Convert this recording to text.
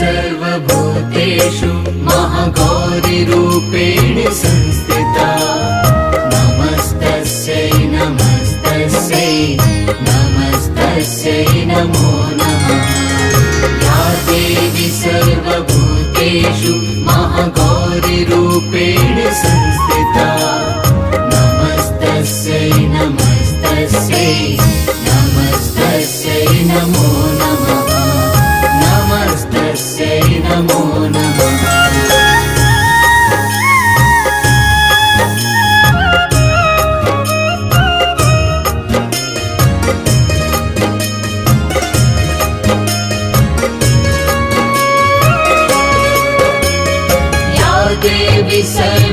सर्वभूतेषु महागौरीरूपेण संस्थिता नमस्तस्यै नमस्तस्यै नमस्तस्यै नमो नमः या देवी सर्वभूतेषु महागौरीरूपेण संस्थिता नमस्तस्यै नमस्तस्यै नमस्तस्यै नमो नमः नमस्तस्यै नमो नमः देवी सर्व